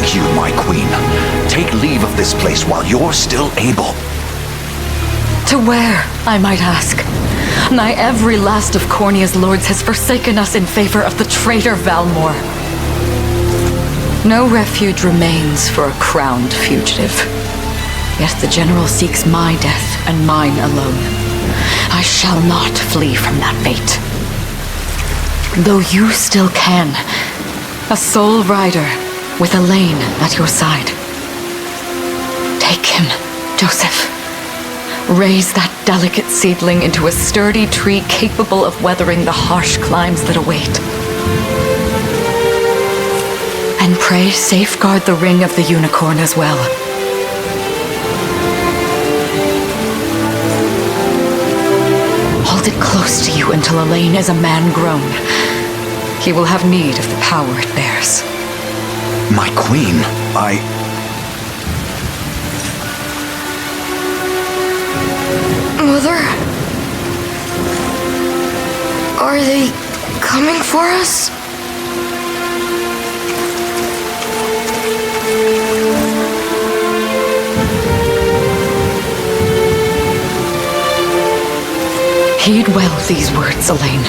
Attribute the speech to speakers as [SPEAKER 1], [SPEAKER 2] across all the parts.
[SPEAKER 1] beg you, my queen, take leave of this place while you're still able.
[SPEAKER 2] To where, I might ask? Nigh every last of Cornia's lords has forsaken us in favor of the traitor Valmore. No refuge remains for a crowned fugitive. Yet the general seeks my death and mine alone. I shall not flee from that fate. Though you still can, a sole rider with Elaine at your side. Take him, Joseph. Raise that delicate seedling into a sturdy tree capable of weathering the harsh climes that await. And pray safeguard the ring of the unicorn as well. Hold it close to you until Elaine is a man grown. He will have need of the power it bears.
[SPEAKER 1] My queen,
[SPEAKER 3] Mother? Are they coming for us?
[SPEAKER 2] Heed well these words, Elaine.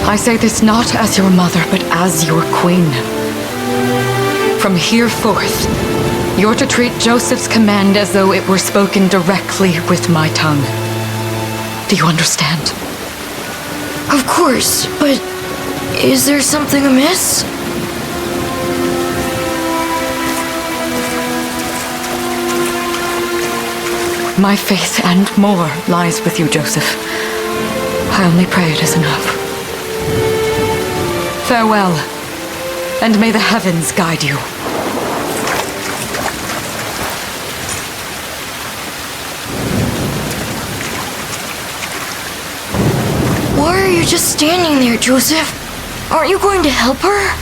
[SPEAKER 2] I say this not as your mother, but as your queen. From here forth, you're to treat Joseph's command as though it were spoken directly with my tongue. Do you understand?
[SPEAKER 3] Of course, but is there something amiss?
[SPEAKER 2] My faith and more lies with you, Joseph. I only pray it is enough. Farewell, and may the heavens guide you.
[SPEAKER 3] Why are you just standing there, Joseph? Aren't you going to help her?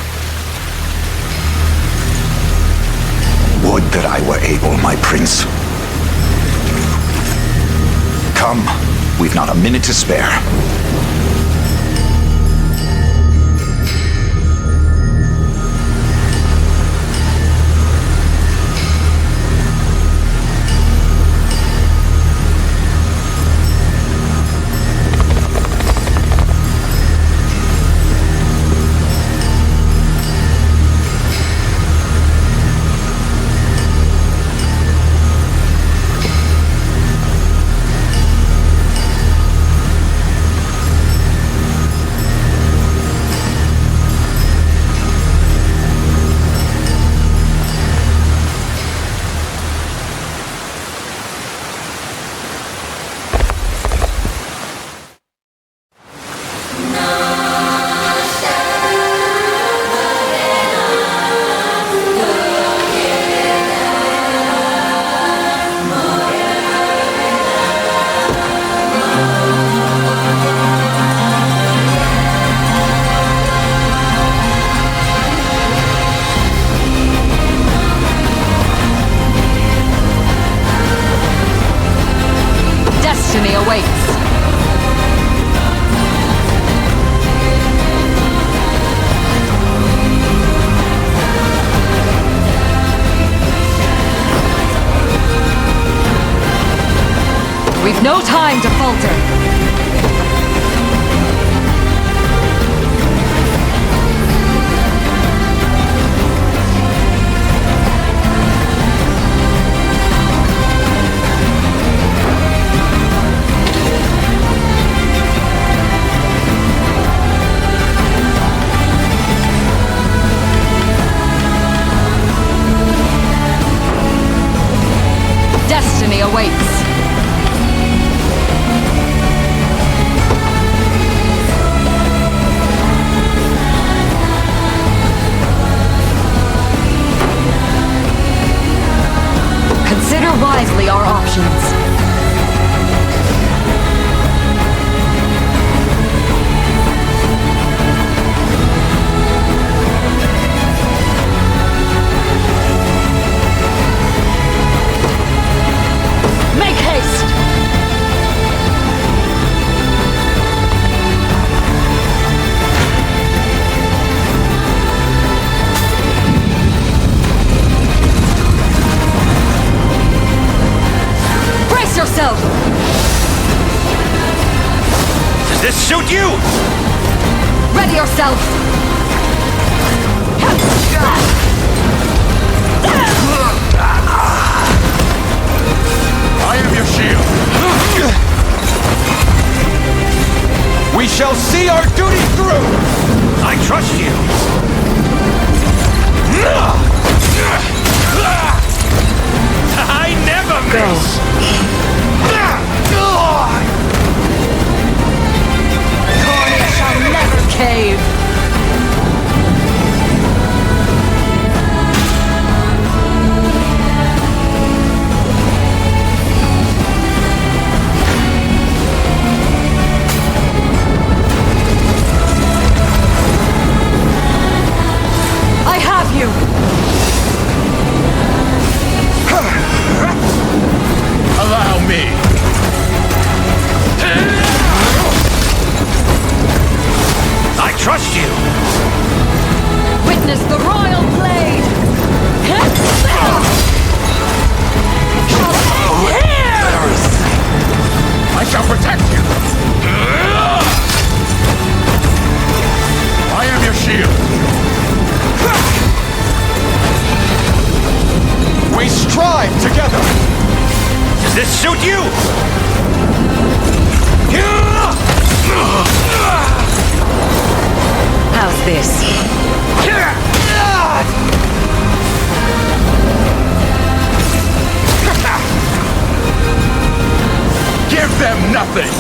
[SPEAKER 1] would that I were able, my prince. Come, we've not a minute to spare.
[SPEAKER 2] Destiny awaits. We've no time to falter. Destiny awaits.
[SPEAKER 1] this suit you?
[SPEAKER 2] Ready yourself!
[SPEAKER 1] I am your shield. We shall see our duty through! I trust you! I never miss!
[SPEAKER 2] Corny shall never cave! I have you!
[SPEAKER 1] Allow me! I trust you!
[SPEAKER 2] Witness the royal blade!
[SPEAKER 1] I shall protect you! I am your shield! We strive together! Does this suit you?
[SPEAKER 2] How's this?
[SPEAKER 1] Give them nothing!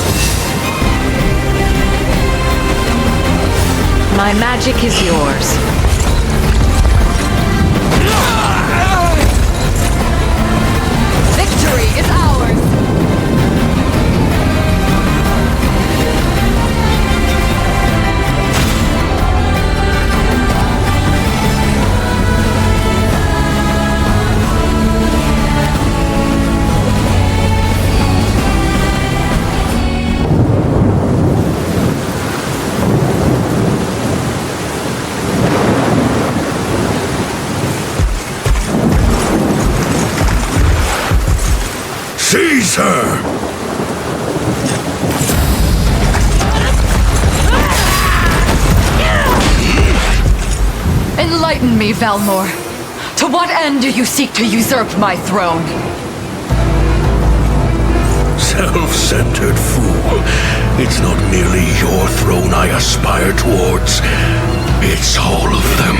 [SPEAKER 2] My magic is yours. Victory is ours!
[SPEAKER 1] Seize her!
[SPEAKER 2] Enlighten me, Valmore. To what end do you seek to usurp my throne?
[SPEAKER 4] Self-centered fool. It's not merely your throne I aspire towards. It's all of them.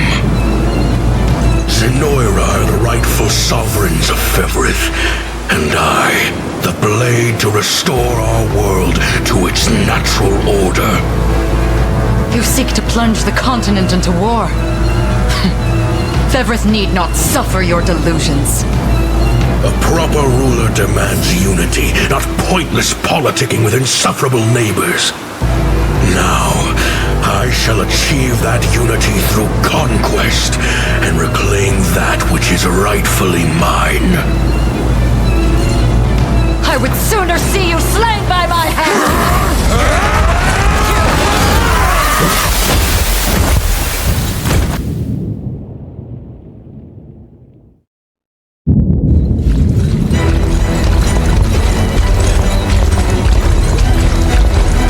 [SPEAKER 4] Zenoira are the rightful sovereigns of Fevrith, and I, the blade to restore our world to its natural order.
[SPEAKER 2] You seek to plunge the continent into war. Fevrith need not suffer your delusions.
[SPEAKER 4] A proper ruler demands unity, not pointless politicking with insufferable neighbors. Now, I shall achieve that unity through conquest and reclaim that which is rightfully mine.
[SPEAKER 2] I would sooner see you slain by my hand!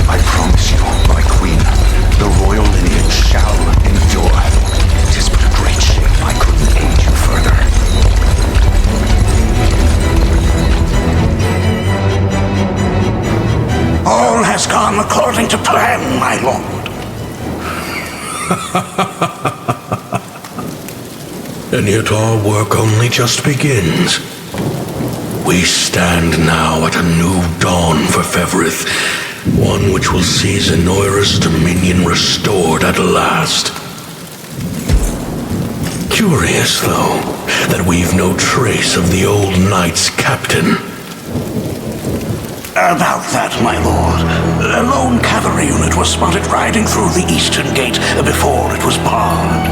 [SPEAKER 1] I promise you, my queen, the royal lineage shall endure. It is but a great shame I couldn't aid you further.
[SPEAKER 5] All has gone according to plan, my lord.
[SPEAKER 4] And yet our work only just begins. We stand now at a new dawn for Fevrith, one which will see Zenoira's dominion restored at last. Curious, though, that we've no trace of the old knight's captain.
[SPEAKER 5] About that, my lord. A lone cavalry unit was spotted riding through the eastern gate before it was barred.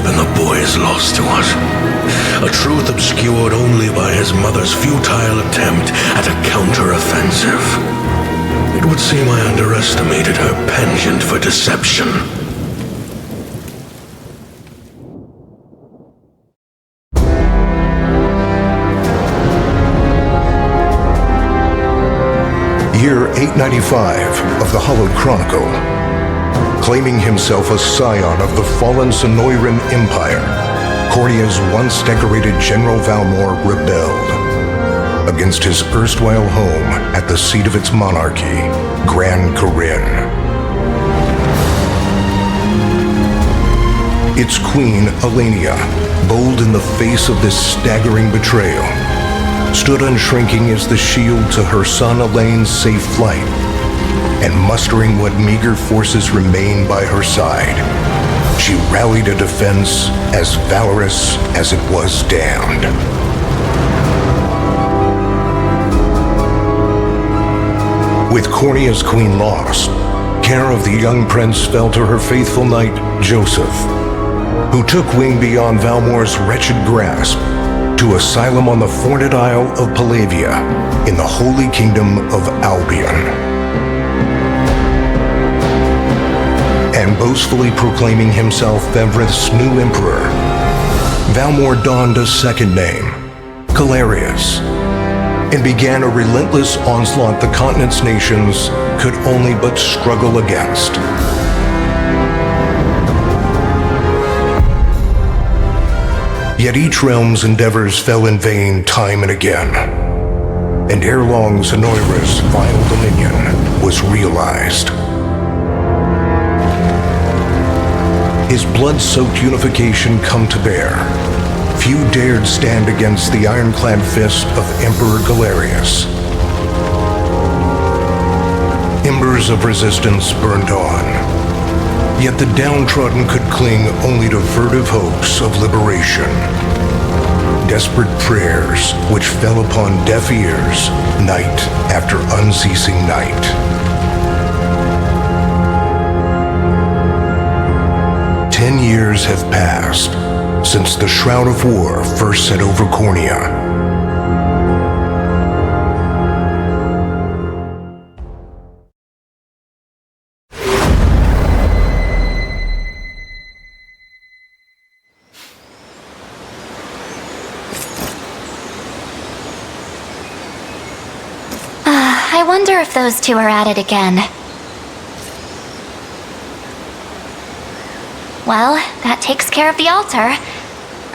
[SPEAKER 4] And the boy is lost to us. A truth obscured only by his mother's futile attempt at a counter-offensive. It would seem I underestimated her penchant for deception.
[SPEAKER 6] year 895 of the Hallowed Chronicle. Claiming himself a scion of the fallen Sonoran Empire, Cornea's once decorated General Valmore rebelled against his erstwhile home at the seat of its monarchy, Gran Corinne. Its queen, Elenia, bold in the face of this staggering betrayal, stood unshrinking as the shield to her son Elaine's safe flight, and mustering what meager forces remained by her side, she rallied a defense as valorous as it was damned. With Cornea's queen lost, care of the young prince fell to her faithful knight, Joseph, who took wing beyond Valmore's wretched grasp to asylum on the Forned Isle of Palavia in the Holy Kingdom of Albion. And boastfully proclaiming himself Fevrith's new emperor, Valmore donned a second name, Galerius, and began a relentless onslaught the continent's nations could only but struggle against. Yet each realm's endeavors fell in vain time and again, and ere long Zenoira's vile dominion was realized. His blood-soaked unification come to bear, few dared stand against the ironclad fist of Emperor Galerius. Embers of resistance burned on, yet the downtrodden could cling only to furtive hopes of liberation. Desperate prayers which fell upon deaf ears night after unceasing night. "10 years have passed since the Shroud of War first set over Cornea.
[SPEAKER 3] I wonder if those two are at it again. Well, that takes care of the altar.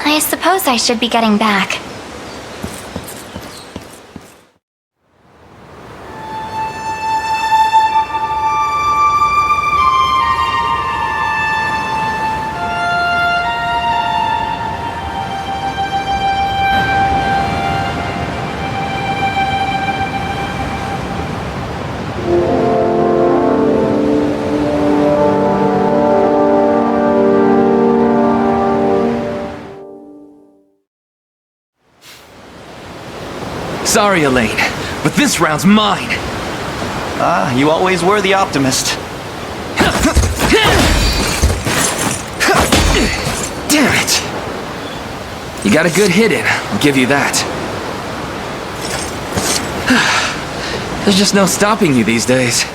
[SPEAKER 3] I suppose I should be getting back.
[SPEAKER 7] Sorry, Elaine, but this round's mine.
[SPEAKER 8] You always were the optimist.
[SPEAKER 7] Damn it! You got a good hit in, I'll give you that. There's just no stopping you these days.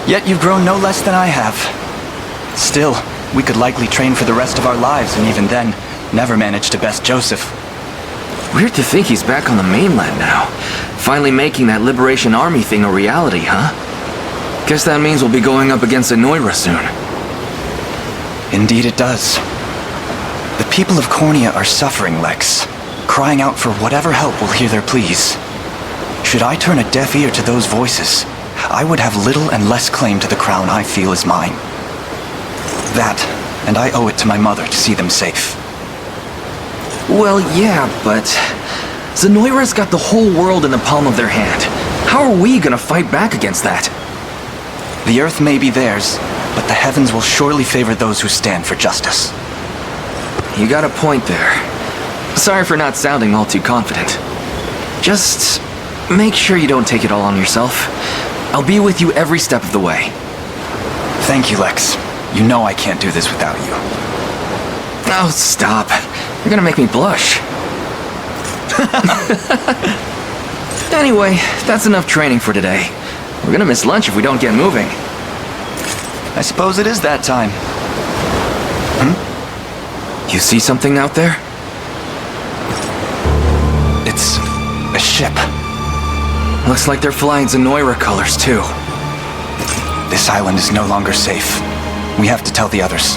[SPEAKER 8] Yet you've grown no less than I have. Still, we could likely train for the rest of our lives, and even then, never manage to best Joseph.
[SPEAKER 7] Weird to think he's back on the mainland now. Finally making that Liberation Army thing a reality, huh? Guess that means we'll be going up against Zenoira soon.
[SPEAKER 8] Indeed it does. The people of Cornea are suffering, Lex, crying out for whatever help will hear their pleas. Should I turn a deaf ear to those voices, I would have little and less claim to the crown I feel is mine. That, and I owe it to my mother to see them safe.
[SPEAKER 7] Well, yeah, but Zenoira's got the whole world in the palm of their hand. How are we gonna fight back against that?
[SPEAKER 8] The earth may be theirs, but the heavens will surely favor those who stand for justice.
[SPEAKER 7] You got a point there. Sorry for not sounding all too confident. Just make sure you don't take it all on yourself. I'll be with you every step of the way.
[SPEAKER 8] Thank you, Lex. You know I can't do this without you.
[SPEAKER 7] Oh, stop. You're gonna make me blush. Anyway, that's enough training for today. We're gonna miss lunch if we don't get moving.
[SPEAKER 8] I suppose it is that time.
[SPEAKER 7] You see something out there?
[SPEAKER 8] It's a ship.
[SPEAKER 7] Looks like they're flying Zenoira colors, too.
[SPEAKER 8] This island is no longer safe. We have to tell the others.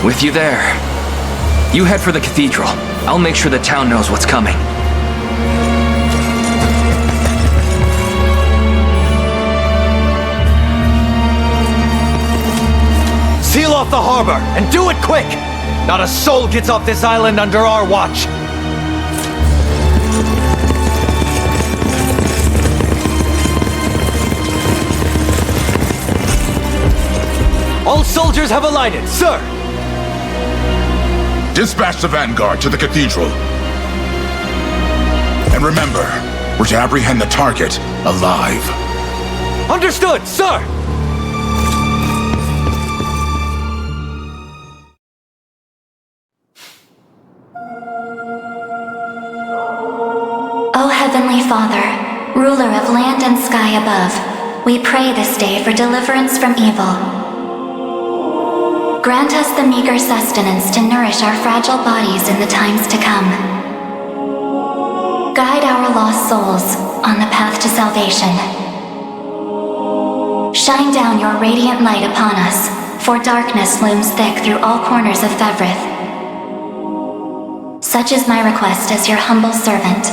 [SPEAKER 7] With you there. You head for the cathedral. I'll make sure the town knows what's coming.
[SPEAKER 9] Seal off the harbor, and do it quick! Not a soul gets off this island under our watch. All soldiers have alighted, sir!
[SPEAKER 10] Dispatch the vanguard to the cathedral. And remember, we're to apprehend the target alive.
[SPEAKER 9] Understood, sir!
[SPEAKER 11] O Heavenly Father, ruler of land and sky above, we pray this day for deliverance from evil. Grant us the meager sustenance to nourish our fragile bodies in the times to come. Guide our lost souls on the path to salvation. Shine down your radiant light upon us, for darkness looms thick through all corners of Fevrith. Such is my request as your humble servant.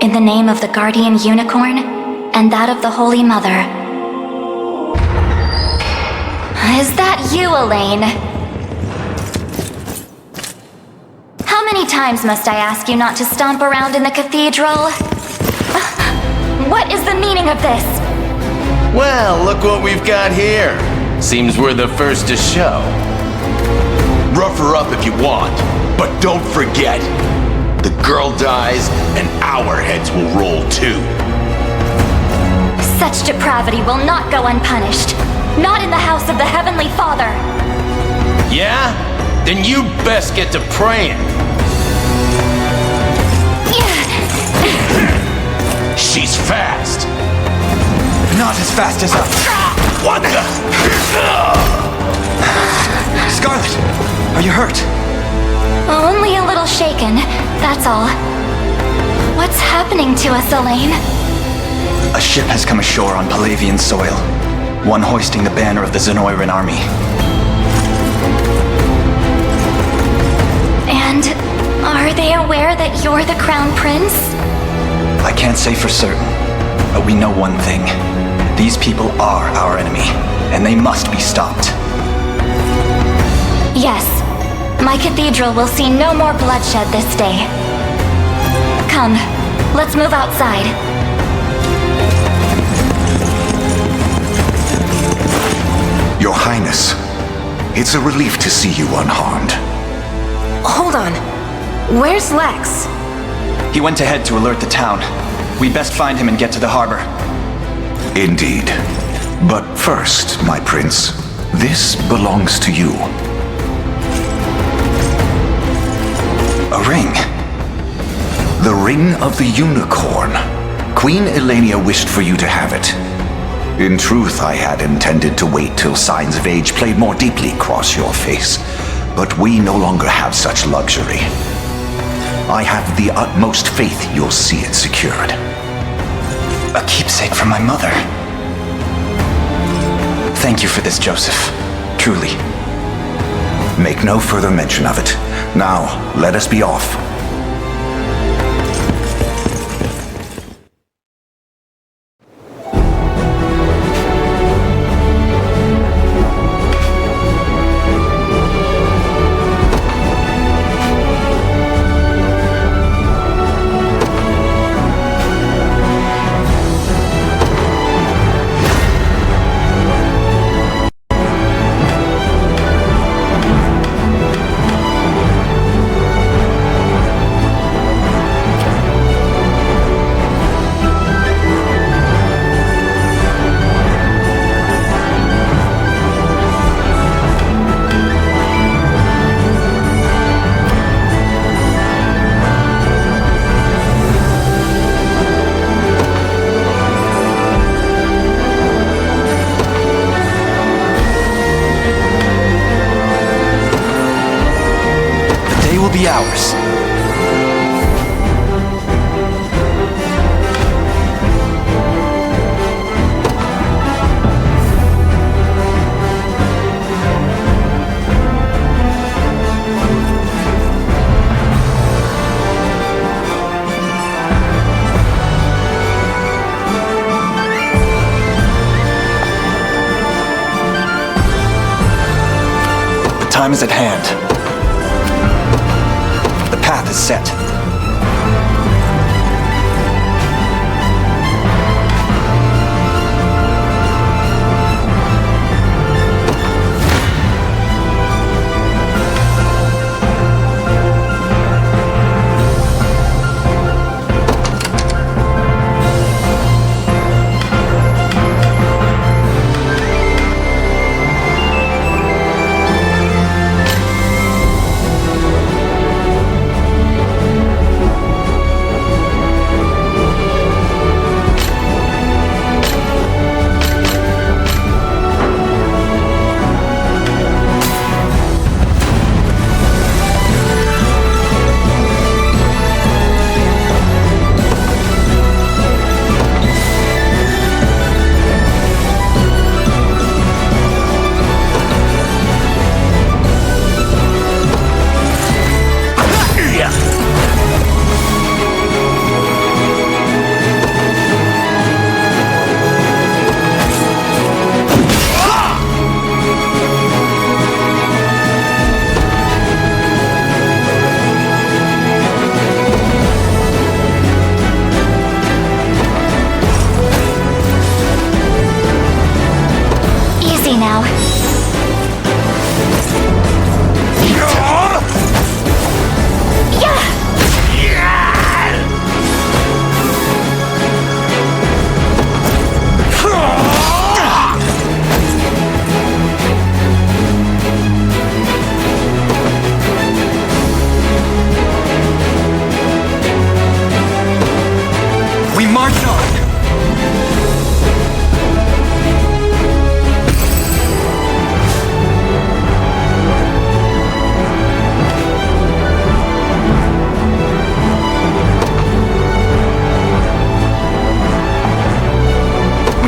[SPEAKER 11] In the name of the guardian unicorn, and that of the Holy Mother. Is that you, Elaine? How many times must I ask you not to stomp around in the cathedral? What is the meaning of this?
[SPEAKER 12] Well, look what we've got here. Seems we're the first to show. Rough her up if you want, but don't forget, the girl dies and our heads will roll too.
[SPEAKER 11] Such depravity will not go unpunished. Not in the house of the Heavenly Father.
[SPEAKER 12] Yeah? Then you best get to praying. She's fast.
[SPEAKER 8] Not as fast as us.
[SPEAKER 12] What the?
[SPEAKER 8] Scarlet, are you hurt?
[SPEAKER 11] Only a little shaken, that's all. What's happening to us, Elaine?
[SPEAKER 8] A ship has come ashore on Palavian soil. One hoisting the banner of the Zenoiran army.
[SPEAKER 11] And are they aware that you're the Crown Prince?
[SPEAKER 8] I can't say for certain, but we know one thing. These people are our enemy, and they must be stopped.
[SPEAKER 11] Yes, my cathedral will see no more bloodshed this day. Come, let's move outside.
[SPEAKER 1] Your Highness, it's a relief to see you unharmed.
[SPEAKER 3] Hold on. Where's Lex?
[SPEAKER 8] He went ahead to alert the town. We best find him and get to the harbor.
[SPEAKER 1] Indeed. But first, my prince, this belongs to you.
[SPEAKER 8] A ring.
[SPEAKER 1] The Ring of the Unicorn. Queen Elenia wished for you to have it. In truth, I had intended to wait till signs of age played more deeply across your face, but we no longer have such luxury. I have the utmost faith you'll see it secured.
[SPEAKER 8] A keepsake from my mother. Thank you for this, Joseph. Truly.
[SPEAKER 1] Make no further mention of it. Now, let us be off.
[SPEAKER 8] Be ours. time is at hand. The path is set.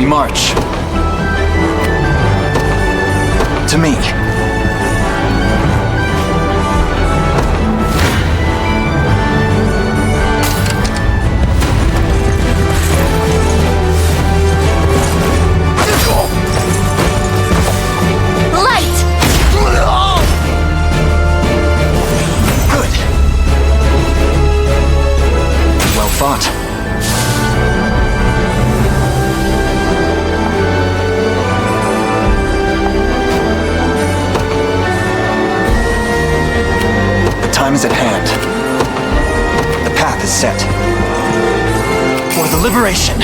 [SPEAKER 8] March. To me.
[SPEAKER 11] Light!
[SPEAKER 8] Good. Well fought. Time is at hand. The path is set. For the liberation.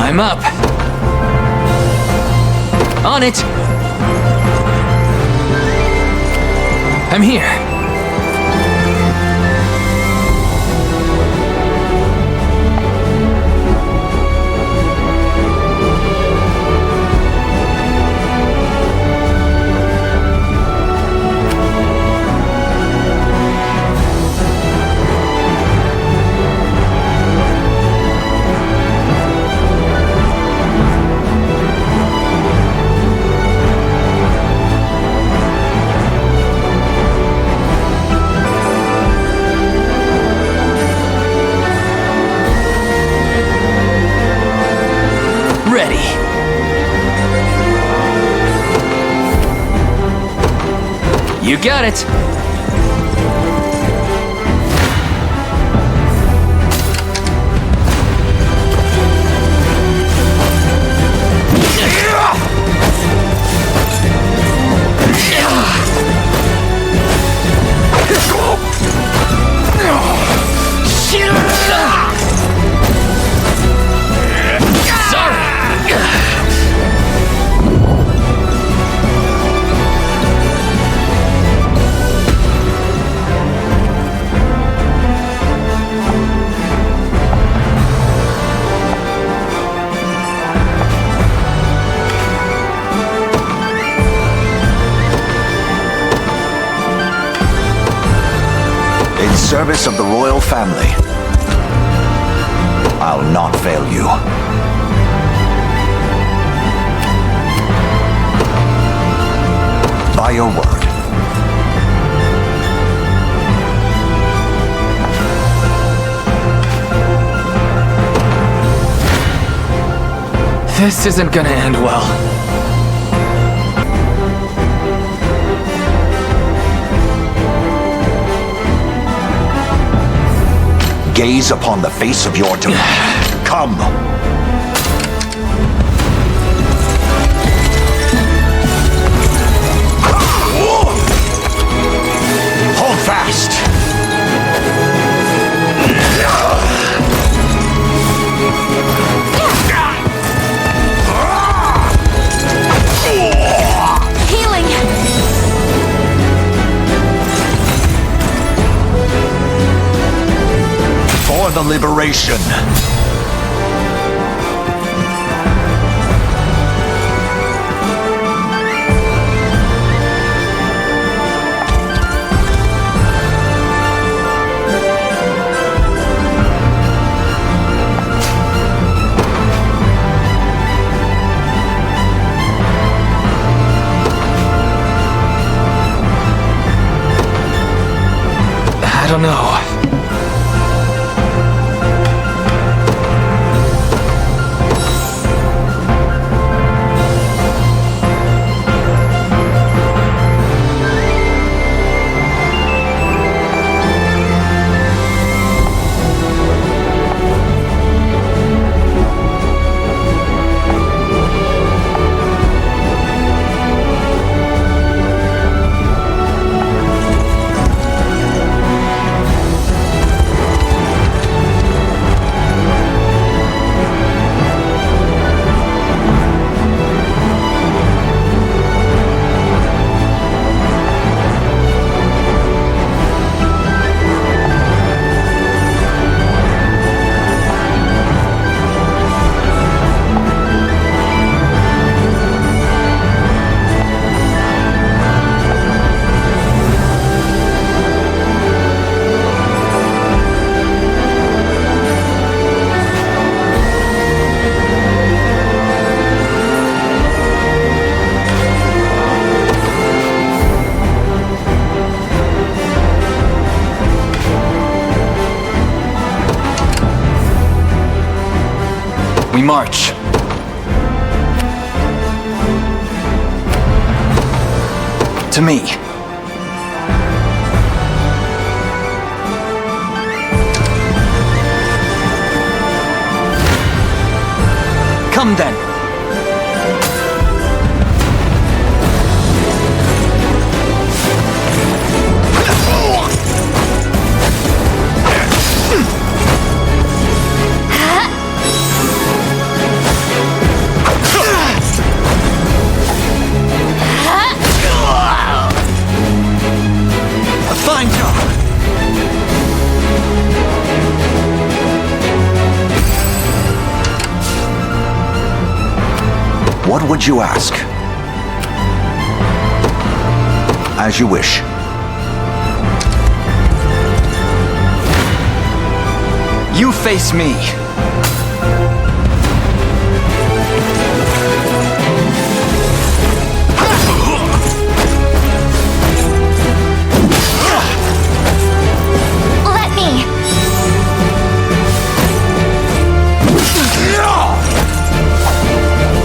[SPEAKER 7] I'm up. On it. I'm here. You got it!
[SPEAKER 1] service of the royal family. I'll not fail you. By your word.
[SPEAKER 7] This isn't gonna end well.
[SPEAKER 1] Gaze upon the face of your doom. Come. Hold fast.
[SPEAKER 11] Healing!
[SPEAKER 1] For the liberation.
[SPEAKER 7] I don't know. We march. To me. Come then.
[SPEAKER 9] Fine job!
[SPEAKER 1] What would you ask? As you wish.
[SPEAKER 7] You face me.
[SPEAKER 11] Let me!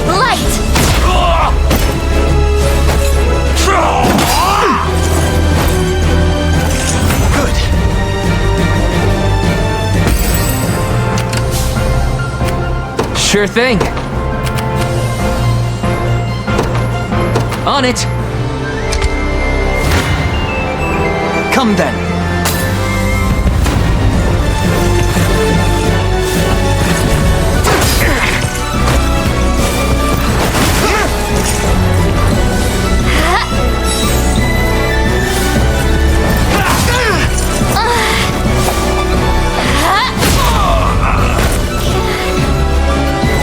[SPEAKER 11] Light!
[SPEAKER 7] Good. Sure thing. On it. Come then.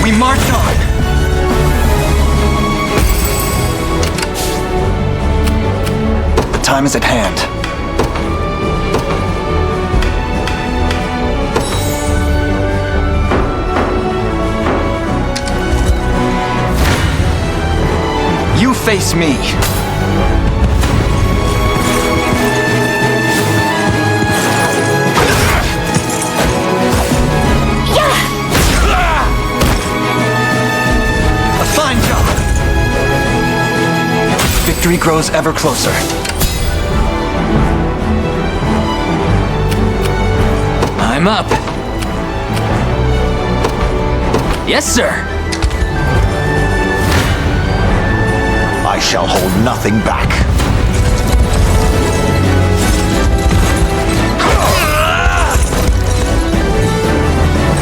[SPEAKER 7] We march on.
[SPEAKER 8] The time is at hand.
[SPEAKER 7] face me. A fine job. Victory grows ever closer. I'm up. Yes, sir.
[SPEAKER 1] I shall hold nothing back.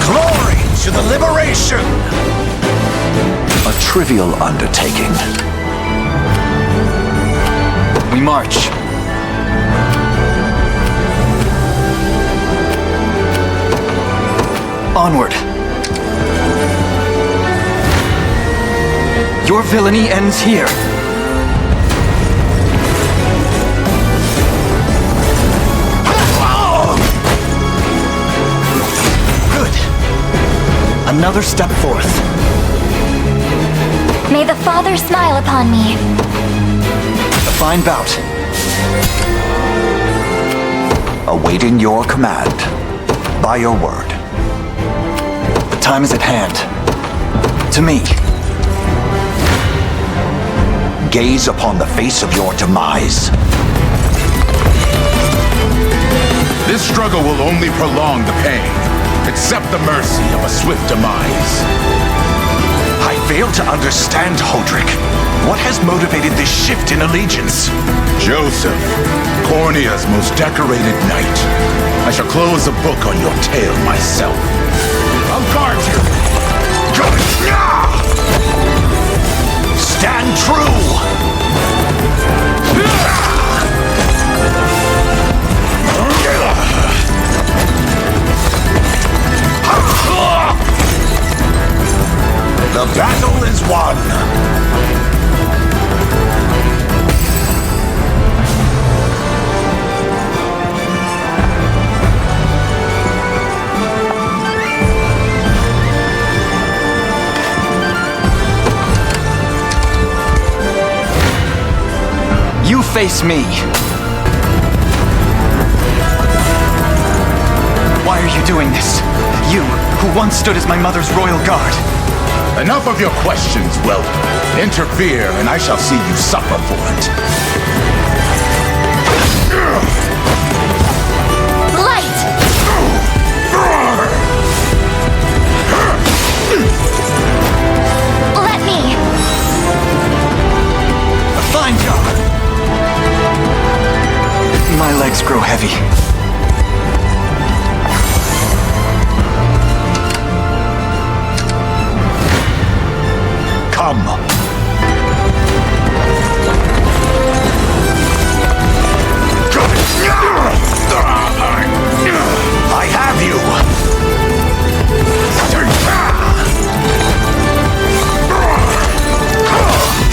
[SPEAKER 1] Glory to the liberation! A trivial undertaking.
[SPEAKER 7] We march. Onward. Your villainy ends here. Good. Another step forth.
[SPEAKER 11] May the Father smile upon me.
[SPEAKER 7] A fine bout.
[SPEAKER 1] Awaiting your command. By your word.
[SPEAKER 7] The time is at hand. To me.
[SPEAKER 1] Gaze upon the face of your demise.
[SPEAKER 10] This struggle will only prolong the pain. Accept the mercy of a swift demise.
[SPEAKER 1] I fail to understand, Hodrick. What has motivated this shift in allegiance?
[SPEAKER 10] Joseph, Cornea's most decorated knight. I shall close the book on your tale myself. I'll guard you!
[SPEAKER 1] Stand true! The battle is won!
[SPEAKER 7] You face me. Why are you doing this? You, who once stood as my mother's royal guard.
[SPEAKER 10] Enough of your questions, whelp. Interfere, and I shall see you suffer for it.
[SPEAKER 11] Light! Let me!
[SPEAKER 7] A fine job. My legs grow heavy.
[SPEAKER 1] Come. I have you.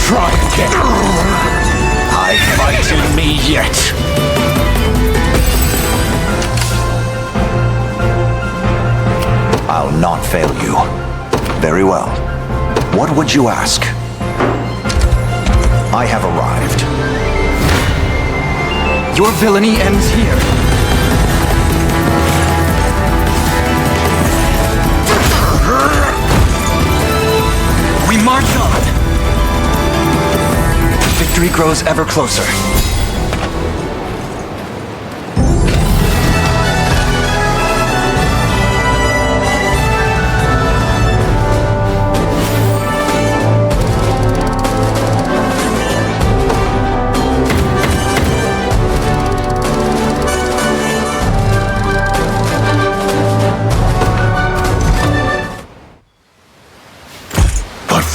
[SPEAKER 10] Try again.
[SPEAKER 1] I fight in me yet. I'll not fail you. Very well. What would you ask? I have arrived.
[SPEAKER 7] Your villainy ends here. We march on. Victory grows ever closer.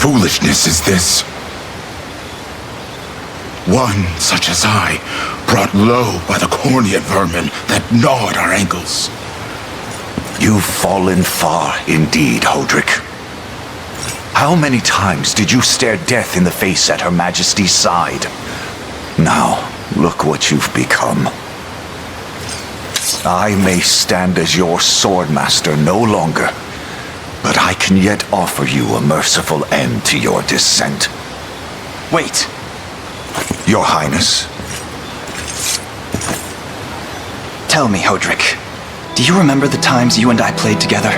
[SPEAKER 10] Foolishness is this. One such as I, brought low by the Cornean vermin that gnawed our ankles.
[SPEAKER 1] You've fallen far indeed, Hodrick. How many times did you stare death in the face at Her Majesty's side? Now, look what you've become. I may stand as your swordmaster no longer, but I can yet offer you a merciful end to your descent.
[SPEAKER 7] Wait.
[SPEAKER 1] Your Highness.
[SPEAKER 8] Tell me, Hodrick, do you remember the times you and I played together?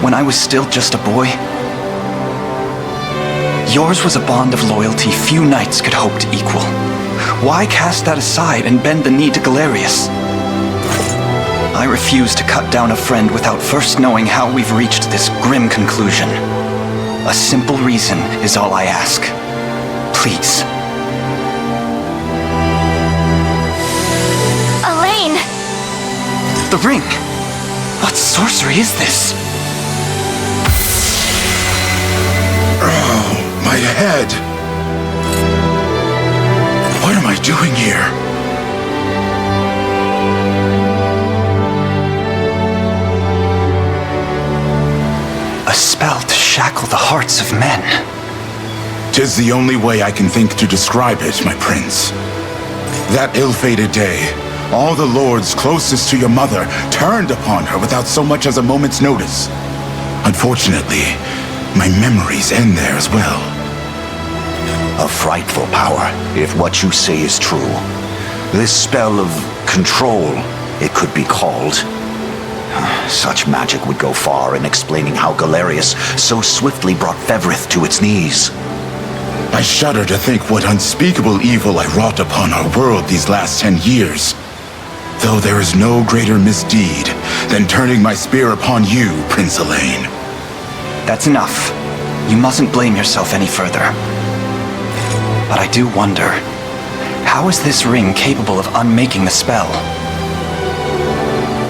[SPEAKER 8] When I was still just a boy? Yours was a bond of loyalty few knights could hope to equal. Why cast that aside and bend the knee to Galerius? I refuse to cut down a friend without first knowing how we've reached this grim conclusion. A simple reason is all I ask. Please.
[SPEAKER 11] Elaine!
[SPEAKER 8] The ring! What sorcery is this?
[SPEAKER 10] Oh, my head! What am I doing here?
[SPEAKER 8] A spell to shackle the hearts of men.
[SPEAKER 10] 'Tis the only way I can think to describe it, my prince. That ill-fated day, all the lords closest to your mother turned upon her without so much as a moment's notice. Unfortunately, my memories end there as well.
[SPEAKER 1] A frightful power, if what you say is true. This spell of control, it could be called. Such magic would go far in explaining how Galerius so swiftly brought Fevrith to its knees.
[SPEAKER 10] I shudder to think what unspeakable evil I wrought upon our world these last 10 years. Though there is no greater misdeed than turning my spear upon you, Prince Elaine.
[SPEAKER 8] That's enough. You mustn't blame yourself any further. But I do wonder, how is this ring capable of unmaking the spell?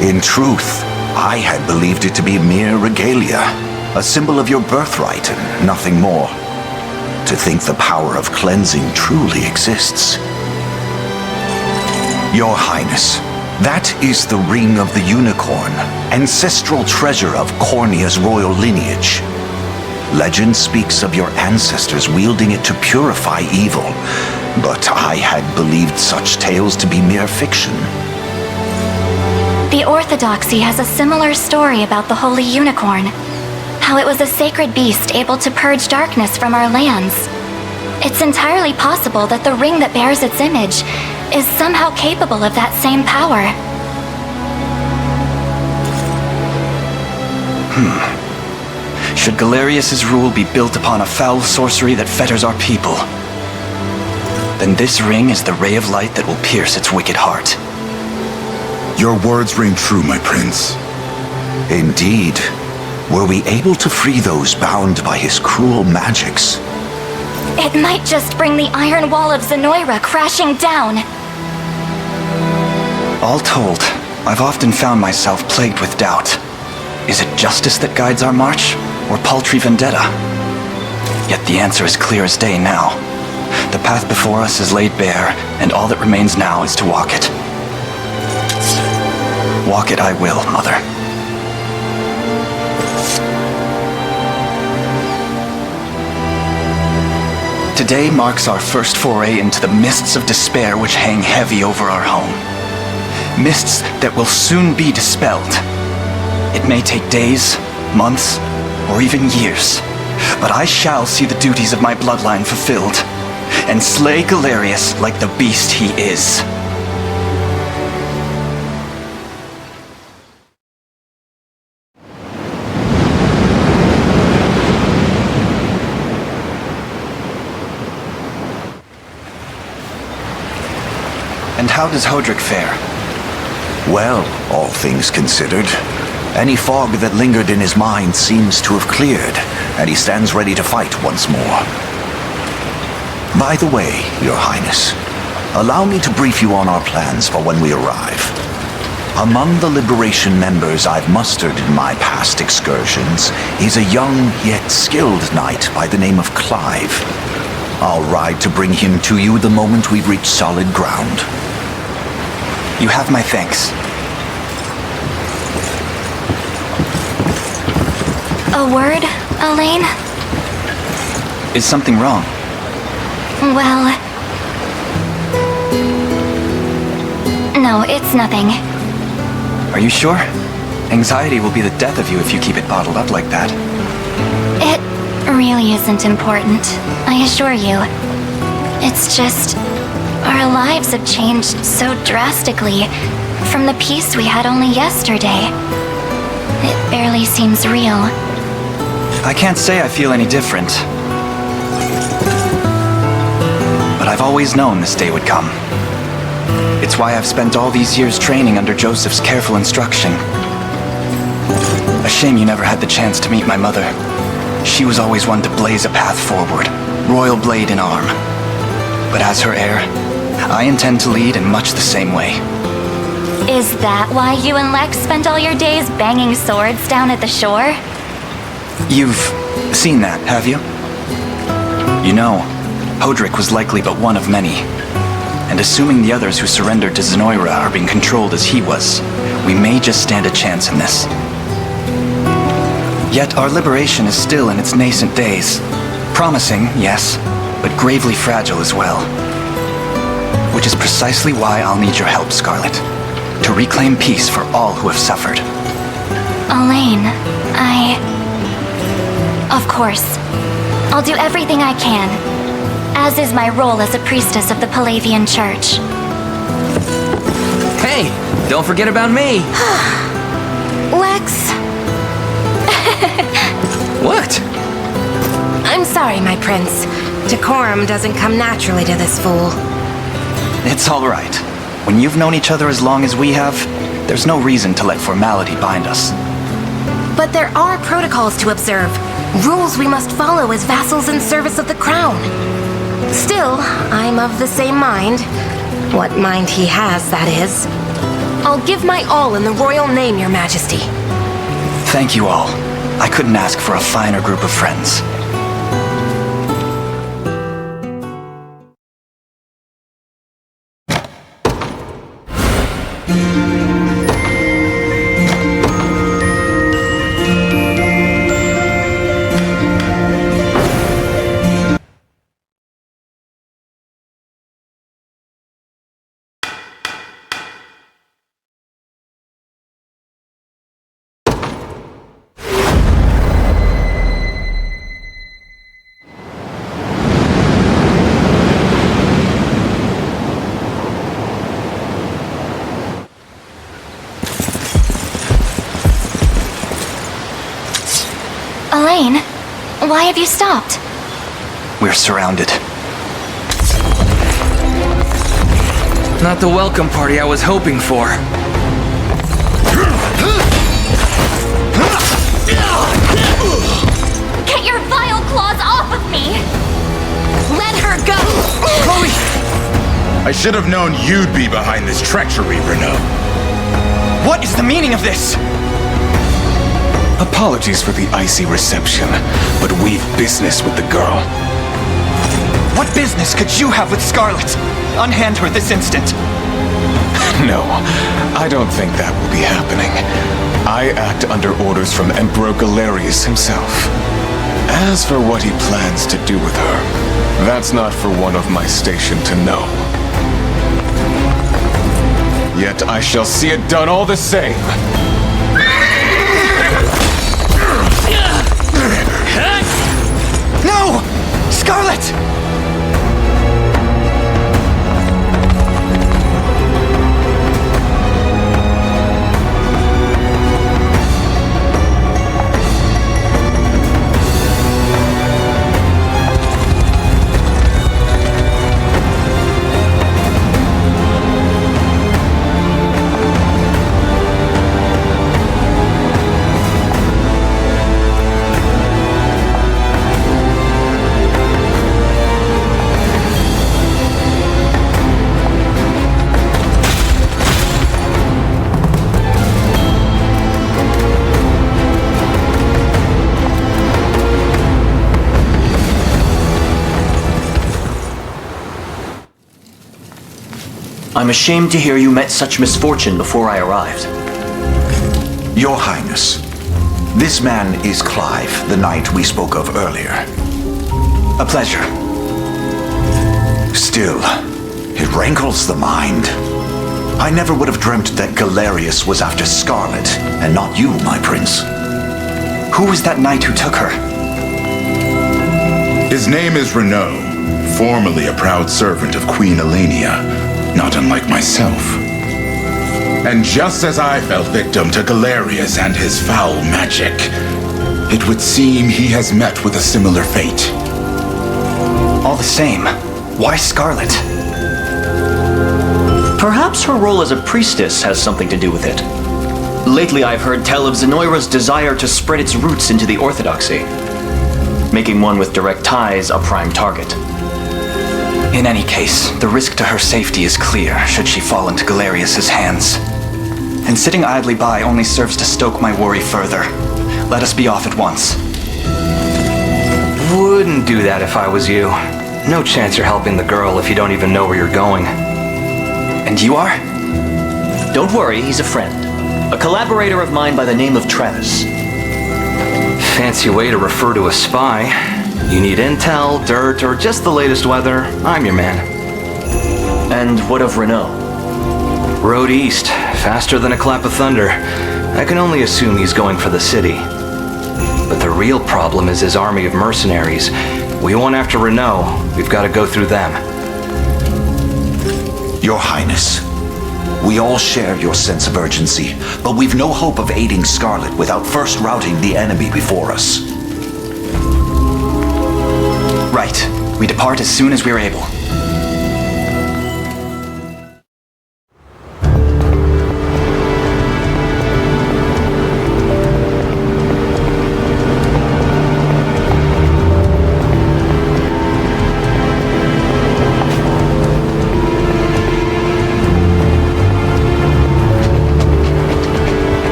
[SPEAKER 1] In truth, I had believed it to be mere regalia, a symbol of your birthright and nothing more. To think the power of cleansing truly exists. Your Highness, that is the Ring of the Unicorn, ancestral treasure of Cornia's royal lineage. Legend speaks of your ancestors wielding it to purify evil, but I had believed such tales to be mere fiction.
[SPEAKER 11] The Orthodoxy has a similar story about the Holy Unicorn. How it was a sacred beast able to purge darkness from our lands. It's entirely possible that the ring that bears its image is somehow capable of that same power.
[SPEAKER 8] Should Galerius's rule be built upon a foul sorcery that fetters our people, then this ring is the ray of light that will pierce its wicked heart.
[SPEAKER 10] Your words ring true, my prince.
[SPEAKER 1] Indeed. Were we able to free those bound by his cruel magics?
[SPEAKER 11] It might just bring the iron wall of Zenoira crashing down.
[SPEAKER 8] All told, I've often found myself plagued with doubt. Is it justice that guides our march, or paltry vendetta? Yet the answer is clear as day now. The path before us is laid bare, and all that remains now is to walk it. Walk it I will, Mother. Today marks our first foray into the mists of despair which hang heavy over our home. Mists that will soon be dispelled. It may take days, months, or even years, but I shall see the duties of my bloodline fulfilled, and slay Galerius like the beast he is. And how does Hodrick fare?
[SPEAKER 1] Well, all things considered, any fog that lingered in his mind seems to have cleared, and he stands ready to fight once more. By the way, Your Highness, allow me to brief you on our plans for when we arrive. Among the Liberation members I've mustered in my past excursions is a young yet skilled knight by the name of Clive. I'll ride to bring him to you the moment we've reached solid ground.
[SPEAKER 8] You have my thanks.
[SPEAKER 11] A word, Elaine?
[SPEAKER 8] Is something wrong?
[SPEAKER 11] Well... No, it's nothing.
[SPEAKER 8] Are you sure? Anxiety will be the death of you if you keep it bottled up like that.
[SPEAKER 11] It really isn't important, I assure you. It's just... Our lives have changed so drastically from the peace we had only yesterday. It barely seems real.
[SPEAKER 8] I can't say I feel any different. But I've always known this day would come. It's why I've spent all these years training under Joseph's careful instruction. A shame you never had the chance to meet my mother. She was always one to blaze a path forward, royal blade in arm. But as her heir, I intend to lead in much the same way.
[SPEAKER 11] Is that why you and Lex spent all your days banging swords down at the shore?
[SPEAKER 8] You've seen that, have you? You know, Hodrick was likely but one of many. And assuming the others who surrendered to Zenoira are being controlled as he was, we may just stand a chance in this. Yet our liberation is still in its nascent days. Promising, yes, but gravely fragile as well. Which is precisely why I'll need your help, Scarlet. To reclaim peace for all who have suffered.
[SPEAKER 11] Elaine, Of course. I'll do everything I can, as is my role as a priestess of the Palavian Church.
[SPEAKER 7] Hey, don't forget about me!
[SPEAKER 13] Lex!
[SPEAKER 7] What?
[SPEAKER 13] I'm sorry, my prince. Decorum doesn't come naturally to this fool.
[SPEAKER 8] It's all right. When you've known each other as long as we have, there's no reason to let formality bind us.
[SPEAKER 13] But there are protocols to observe. Rules we must follow as vassals in service of the crown. Still, I'm of the same mind. What mind he has, that is. I'll give my all in the royal name, Your Majesty.
[SPEAKER 8] Thank you all. I couldn't ask for a finer group of friends.
[SPEAKER 11] Elaine, why have you stopped?
[SPEAKER 8] We're surrounded.
[SPEAKER 7] Not the welcome party I was hoping for.
[SPEAKER 11] Get your vile claws off of me!
[SPEAKER 13] Let her go!
[SPEAKER 7] Chloe!
[SPEAKER 10] I should have known you'd be behind this treachery, Renaud.
[SPEAKER 8] What is the meaning of this?
[SPEAKER 14] Apologies for the icy reception, but we've business with the girl.
[SPEAKER 8] What business could you have with Scarlet? Unhand her this instant.
[SPEAKER 14] No, I don't think that will be happening. I act under orders from Emperor Galerius himself. As for what he plans to do with her, that's not for one of my station to know. Yet I shall see it done all the same.
[SPEAKER 8] No! Scarlet!
[SPEAKER 15] I'm ashamed to hear you met such misfortune before I arrived.
[SPEAKER 1] Your Highness, this man is Clive, the knight we spoke of earlier.
[SPEAKER 8] A pleasure.
[SPEAKER 1] Still, it rankles the mind. I never would have dreamt that Galerius was after Scarlet, and not you, my prince.
[SPEAKER 8] Who was that knight who took her?
[SPEAKER 10] His name is Renaud. formerly a proud servant of Queen Elenia, not unlike myself. And just as I fell victim to Galerius and his foul magic, it would seem he has met with a similar fate.
[SPEAKER 8] All the same, why Scarlet?
[SPEAKER 15] Perhaps her role as a priestess has something to do with it. Lately I've heard tell of Zenoira's desire to spread its roots into the Orthodoxy, making one with direct ties a prime target.
[SPEAKER 8] In any case, the risk to her safety is clear should she fall into Galerius's hands. And sitting idly by only serves to stoke my worry further. Let us be off at once.
[SPEAKER 9] Wouldn't do that if I was you. No chance you're helping the girl if you don't even know where you're going.
[SPEAKER 8] And you are?
[SPEAKER 15] Don't worry, he's a friend. A collaborator of mine by the name of Travis.
[SPEAKER 9] Fancy way to refer to a spy. You need intel, dirt, or just the latest weather, I'm your man.
[SPEAKER 15] And what of Renault?
[SPEAKER 9] Road east, faster than a clap of thunder. I can only assume he's going for the city. But the real problem is his army of mercenaries. We want after Renault, we've got to go through them.
[SPEAKER 1] Your Highness, we all share your sense of urgency, but we've no hope of aiding Scarlet without first routing the enemy before us.
[SPEAKER 8] Right. We depart as soon as we're able.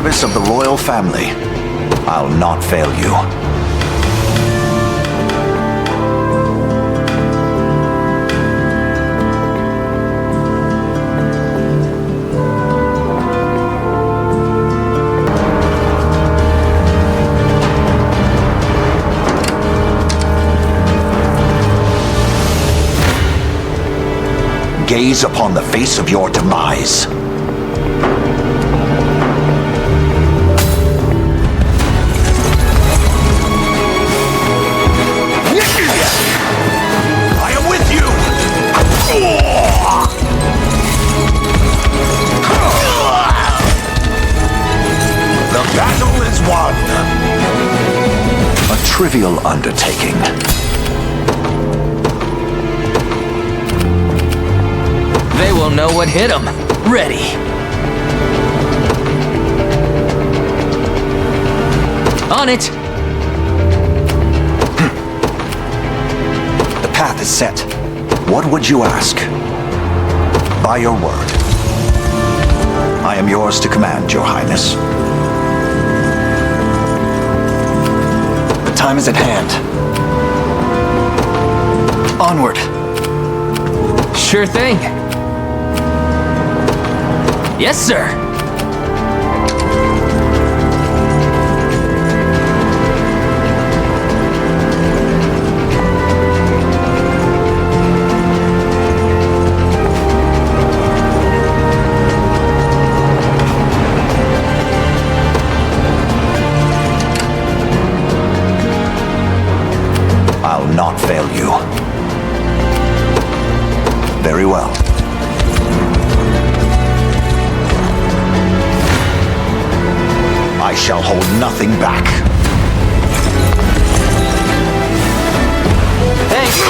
[SPEAKER 1] service of the royal family, I'll not fail you. Gaze upon the face of your demise. I am with you! The battle is won! A trivial undertaking.
[SPEAKER 7] They will know what hit them. Ready. On it.
[SPEAKER 8] The path is set.
[SPEAKER 1] What would you ask? By your word. I am yours to command, Your Highness.
[SPEAKER 8] The time is at hand. Onward.
[SPEAKER 7] Sure thing. Yes, sir.
[SPEAKER 1] I'll not fail you. Very well. I shall hold nothing back.
[SPEAKER 7] Thanks.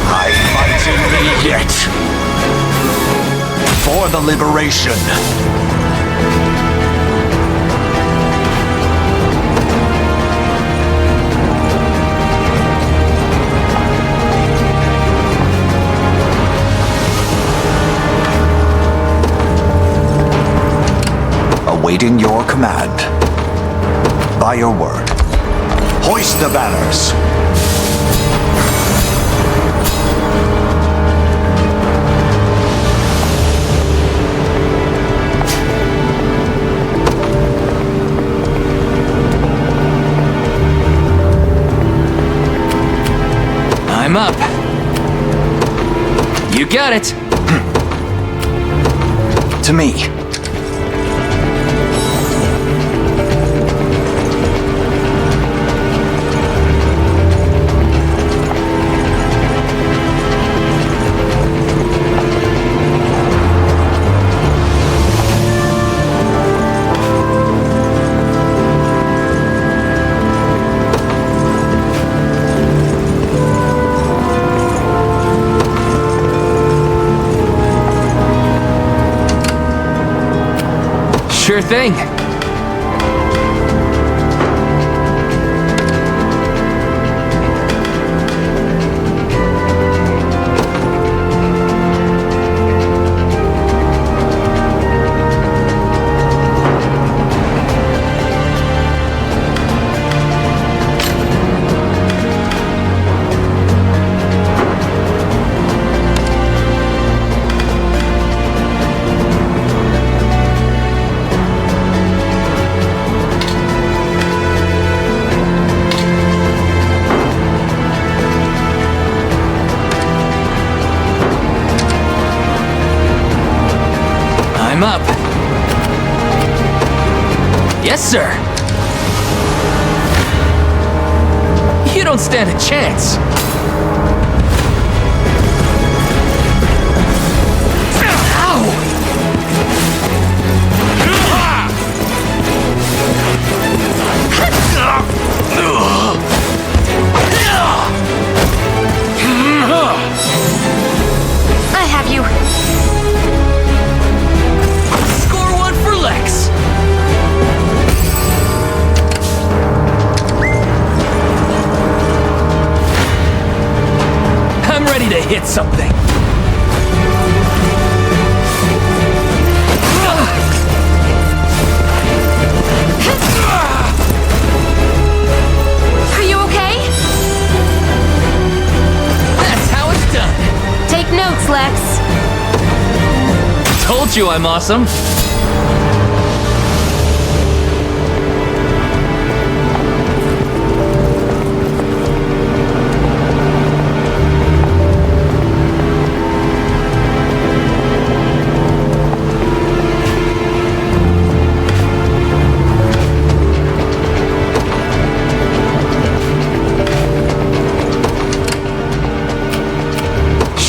[SPEAKER 1] I fight in thee yet. For the liberation. Awaiting your command. By your word. Hoist the banners.
[SPEAKER 7] I'm up. You got it.
[SPEAKER 8] To me.
[SPEAKER 7] Sure thing. I'm up. Yes, sir. You don't stand a chance.
[SPEAKER 13] I have you.
[SPEAKER 7] Score one for Lex. something!
[SPEAKER 13] Are you okay?
[SPEAKER 7] That's how it's done!
[SPEAKER 13] Take notes, Lex.
[SPEAKER 7] Told you I'm awesome!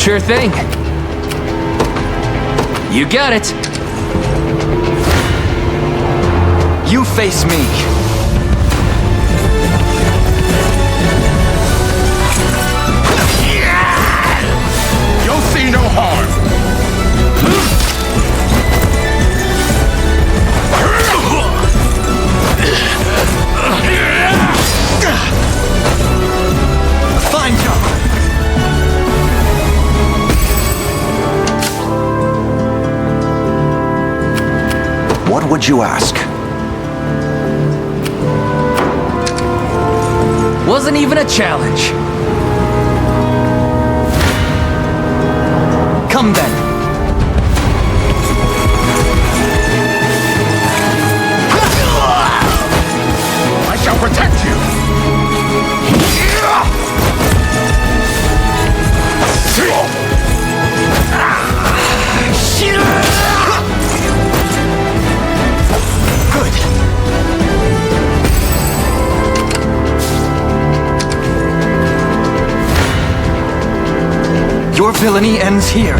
[SPEAKER 7] Sure thing. You got it.
[SPEAKER 8] You face me.
[SPEAKER 10] You'll see no harm.
[SPEAKER 8] Fine job.
[SPEAKER 1] What would you ask?
[SPEAKER 7] Wasn't even a challenge.
[SPEAKER 8] Come then.
[SPEAKER 10] I shall protect you.
[SPEAKER 8] Your villainy ends here.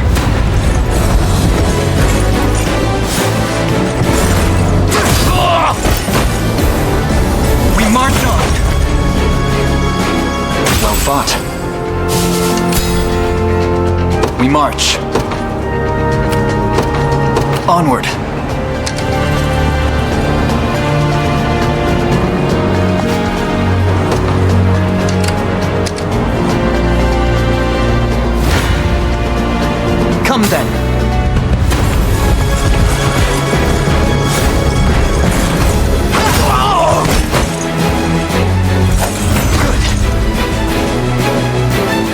[SPEAKER 8] We march on. Well fought. We march. Onward. Come then. Good.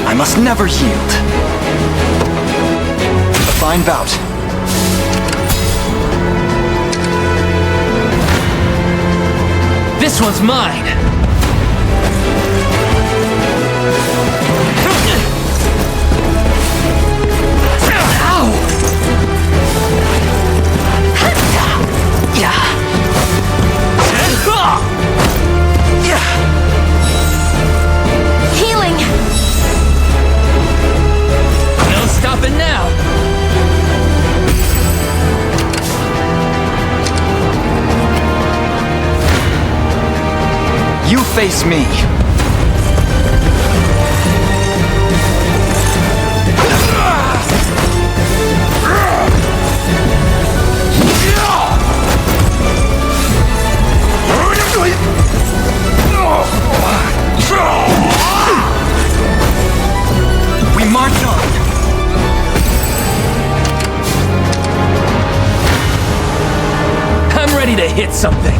[SPEAKER 8] I must never yield. A fine bout.
[SPEAKER 7] This one's mine.
[SPEAKER 13] Healing.
[SPEAKER 7] No stopping now.
[SPEAKER 8] You face me. We march on.
[SPEAKER 7] I'm ready to hit something.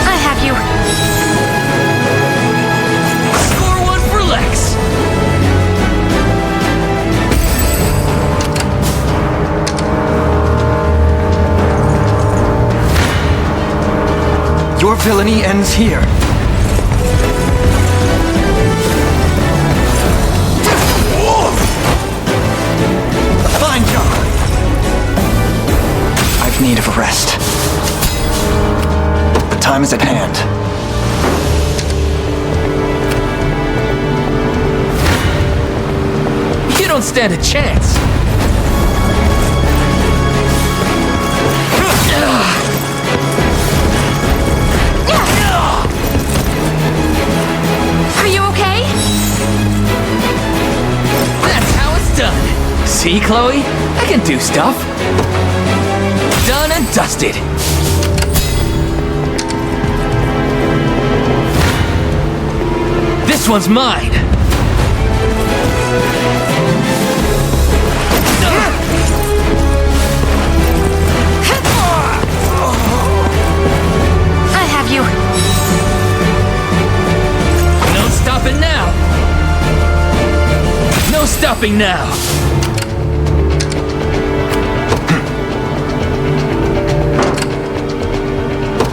[SPEAKER 13] I have you.
[SPEAKER 7] Score one for Lex.
[SPEAKER 8] Your villainy ends here. A fine job. I've need of a rest. The time is at hand.
[SPEAKER 7] You don't stand a chance.
[SPEAKER 13] Are you okay?
[SPEAKER 7] See, Chloe? I can do stuff. Done and dusted. This one's mine.
[SPEAKER 13] I have you.
[SPEAKER 7] No stopping now. No stopping now.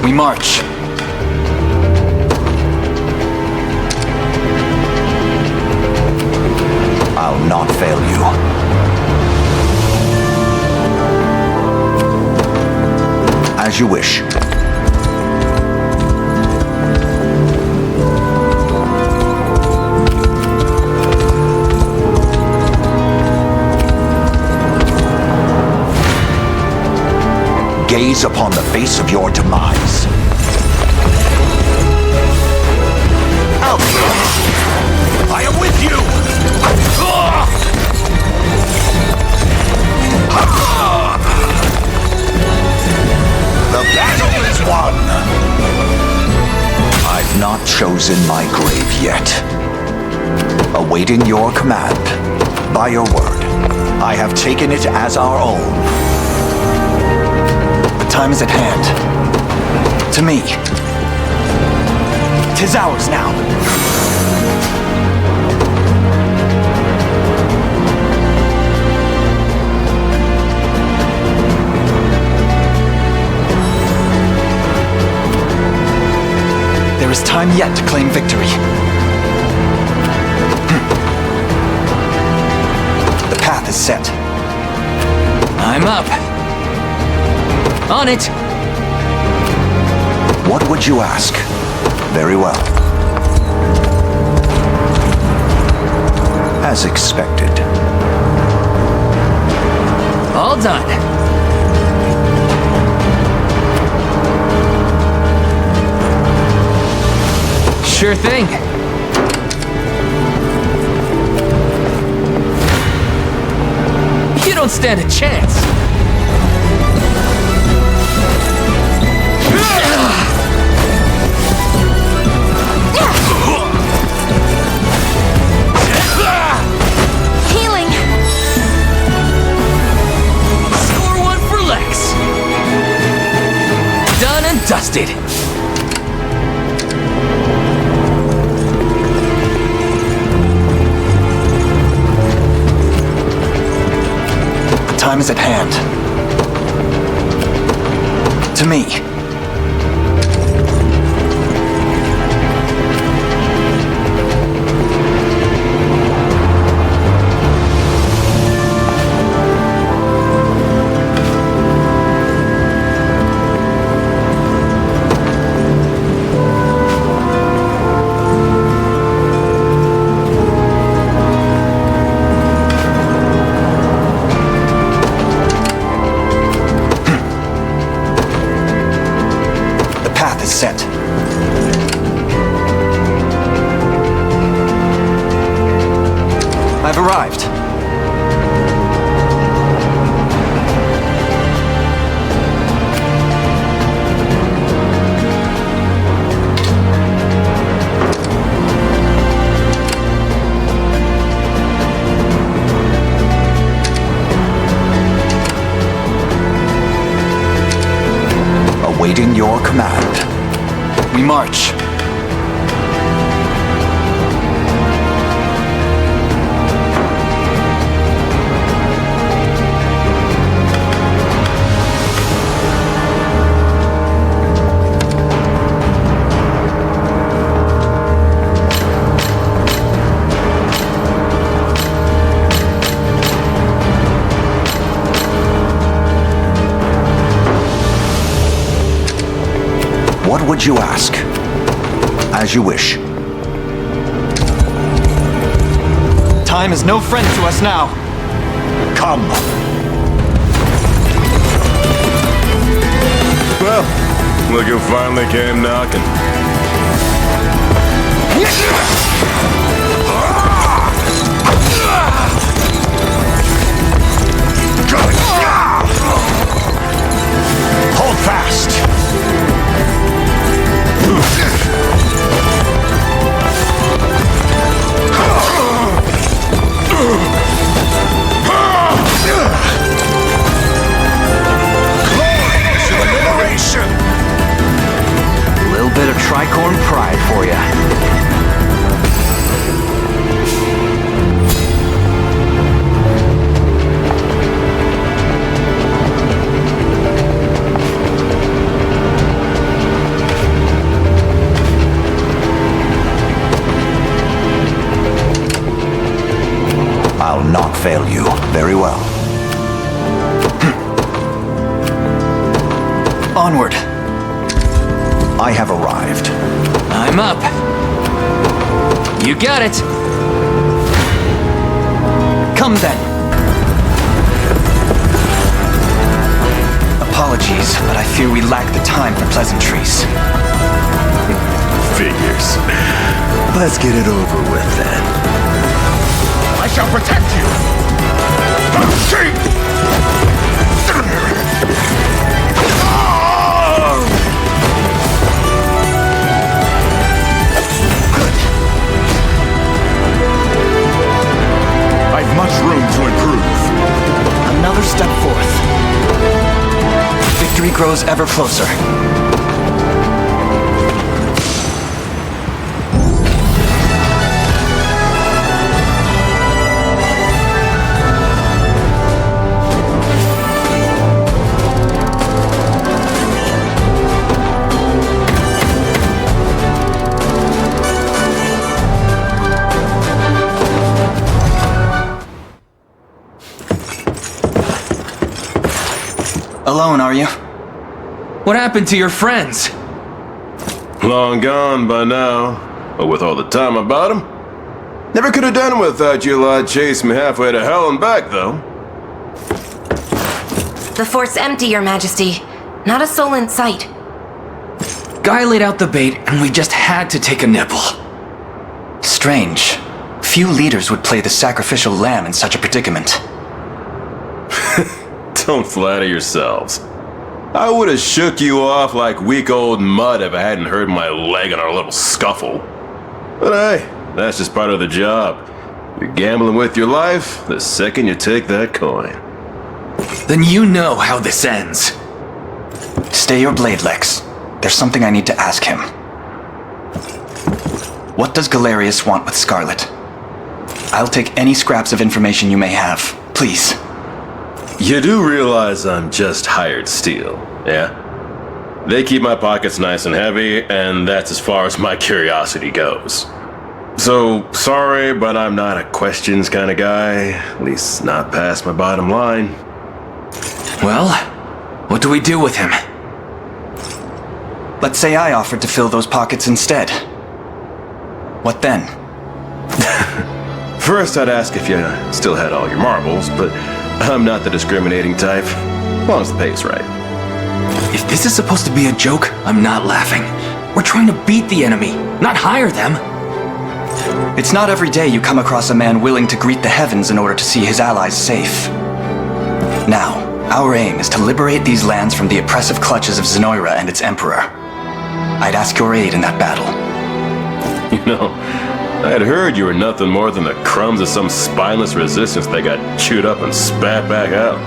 [SPEAKER 8] We march.
[SPEAKER 1] I'll not fail you. As you wish. Gaze upon the face of your demise. I am with you! The battle is won! I've not chosen my grave yet. Awaiting your command. By your word, I have taken it as our own.
[SPEAKER 8] The time is at hand. To me. 'Tis ours now. There is time yet to claim victory. The path is set.
[SPEAKER 7] I'm up. On it.
[SPEAKER 1] What would you ask? Very well. As expected.
[SPEAKER 7] All done. Sure thing. You don't stand a chance.
[SPEAKER 13] Healing.
[SPEAKER 7] Score one for Lex. Done and dusted.
[SPEAKER 8] Time is at hand. To me. Set. I've arrived.
[SPEAKER 1] Awaiting your command.
[SPEAKER 8] We march.
[SPEAKER 1] What would you ask? As you wish.
[SPEAKER 8] Time is no friend to us now.
[SPEAKER 1] Come.
[SPEAKER 14] Well, look who finally came knocking.
[SPEAKER 7] unicorn pride for ya.
[SPEAKER 1] I'll not fail you. Very well.
[SPEAKER 8] Onward.
[SPEAKER 1] I have arrived.
[SPEAKER 7] I'm up. You got it.
[SPEAKER 8] Come then. Apologies, but I fear we lack the time for pleasantries.
[SPEAKER 12] Figures. Let's get it over with then.
[SPEAKER 4] I shall protect you!
[SPEAKER 10] I've much room to improve.
[SPEAKER 8] Another step forth. Victory grows ever closer. Alone, are you?
[SPEAKER 7] What happened to your friends?
[SPEAKER 12] Long gone by now. But with all the time about them. Never could have done without you lot chasing me halfway to hell and back, though.
[SPEAKER 13] The fort's empty, Your Majesty. Not a soul in sight.
[SPEAKER 7] Guy laid out the bait, and we just had to take a nibble.
[SPEAKER 8] Strange. Few leaders would play the sacrificial lamb in such a predicament.
[SPEAKER 12] Don't flatter yourselves. I would have shook you off like weak old mud if I hadn't hurt my leg in our little scuffle. But hey, that's just part of the job. You're gambling with your life the second you take that coin.
[SPEAKER 7] Then you know how this ends.
[SPEAKER 8] Stay your blade, Lex. There's something I need to ask him. What does Galerius want with Scarlet? I'll take any scraps of information you may have. Please.
[SPEAKER 12] You do realize I'm just hired steel, yeah? They keep my pockets nice and heavy, and that's as far as my curiosity goes. So, sorry, but I'm not a questions kind of guy. At least not past my bottom line.
[SPEAKER 7] Well, what do we do with him?
[SPEAKER 8] Let's say I offered to fill those pockets instead. What then?
[SPEAKER 12] First, I'd ask if you still had all your marbles, but I'm not the discriminating type. As long as the pay's right.
[SPEAKER 7] If this is supposed to be a joke, I'm not laughing. We're trying to beat the enemy, not hire them.
[SPEAKER 8] It's not every day you come across a man willing to greet the heavens in order to see his allies safe. Now, our aim is to liberate these lands from the oppressive clutches of Zenoira and its emperor. I'd ask your aid in that battle.
[SPEAKER 12] You know, I'd heard you were nothing more than the crumbs of some spineless resistance that got chewed up and spat back out.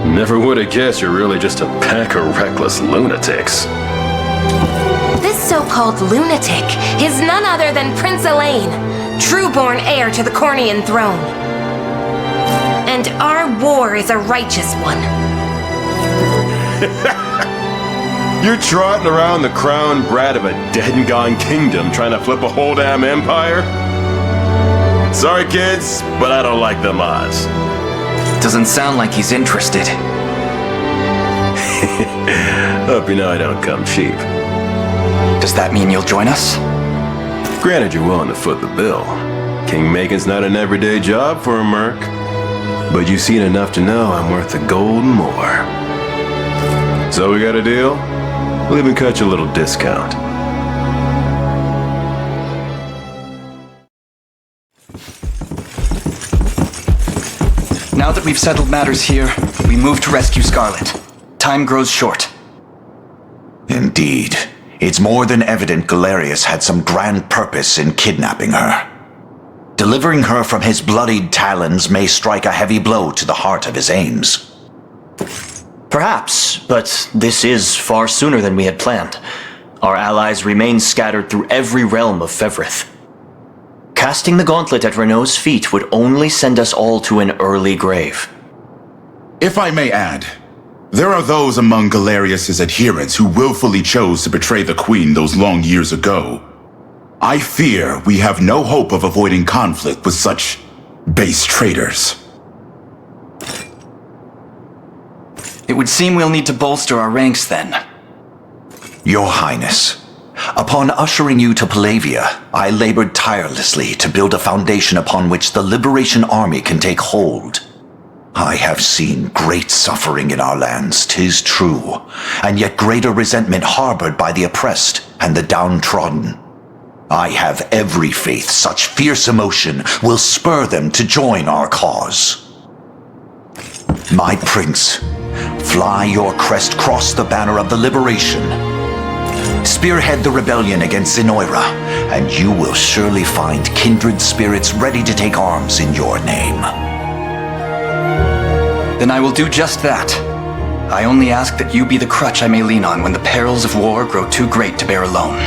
[SPEAKER 12] Never would have guessed you're really just a pack of reckless lunatics.
[SPEAKER 13] This so-called lunatic is none other than Prince Elaine, true-born heir to the Cornian throne. And our war is a righteous one.
[SPEAKER 12] You're trotting around the crowned brat of a dead and gone kingdom trying to flip a whole damn empire? Sorry, kids, but I don't like them odds.
[SPEAKER 7] Doesn't sound like he's interested.
[SPEAKER 12] Hope you know I don't come cheap.
[SPEAKER 8] Does that mean you'll join us?
[SPEAKER 12] Granted, you're willing to foot the bill. King-making's not an everyday job for a merc. But you've seen enough to know I'm worth the gold and more. So we got a deal? We'll even cut you a little discount.
[SPEAKER 8] Now that we've settled matters here, we move to rescue Scarlet. Time grows short.
[SPEAKER 1] Indeed. It's more than evident Galerius had some grand purpose in kidnapping her. Delivering her from his bloodied talons may strike a heavy blow to the heart of his aims.
[SPEAKER 15] Perhaps, but this is far sooner than we had planned. Our allies remain scattered through every realm of Fevrith. Casting the gauntlet at Renault's feet would only send us all to an early grave.
[SPEAKER 10] If I may add, there are those among Galerius's adherents who willfully chose to betray the Queen those long years ago. I fear we have no hope of avoiding conflict with such base traitors.
[SPEAKER 8] It would seem we'll need to bolster our ranks then.
[SPEAKER 1] Your Highness, upon ushering you to Palavia, I labored tirelessly to build a foundation upon which the Liberation Army can take hold. I have seen great suffering in our lands, 'tis true, and yet greater resentment harbored by the oppressed and the downtrodden. I have every faith such fierce emotion will spur them to join our cause. My prince, fly your crest across the banner of the Liberation. Spearhead the rebellion against Zenoira, and you will surely find kindred spirits ready to take arms in your name.
[SPEAKER 8] Then I will do just that. I only ask that you be the crutch I may lean on when the perils of war grow too great to bear alone.